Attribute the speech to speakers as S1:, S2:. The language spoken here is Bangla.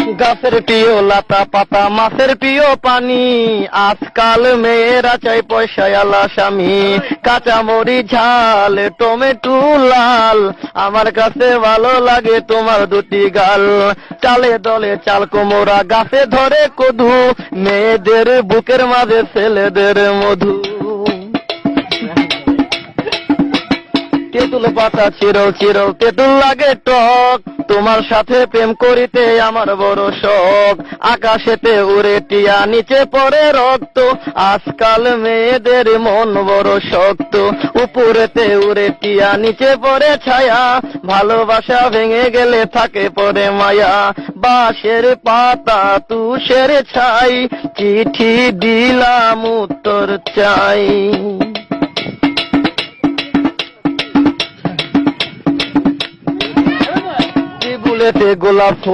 S1: গাছের প্রিয় লতা পাতা, মাছের প্রিয় পানি, আজকাল মেয়েরা চাই পয়সাওয়ালা স্বামী। কাঁচামরি ঝাল, টমেটো লাল, আমার কাছে ভালো লাগে তোমার দুটি গাল। চালে দলে চাল কোমরা, গাছে ধরে কদু, মেয়েদের বুকের মাঝে ছেলেদের মধু। তেঁতুল পাতা চিরল চিরল, তেঁতুল লাগে টক, তোমার সাথে প্রেম করিতে আমার বড় শখ। আকাশেতে উড়ে টিয়া, নিচে পড়ে রক্ত, আজকাল মেয়েদের মন বড় শক্ত। উপরেতে উড়ে টিয়া, নিচে পড়ে ছায়া, ভালোবাসা ভেঙে গেলে থাকে পড়ে মায়া। বাঁশের পাতা তুষের ছাই, চিঠি দিলাম উত্তর চাই। বুলেতে গোলাপ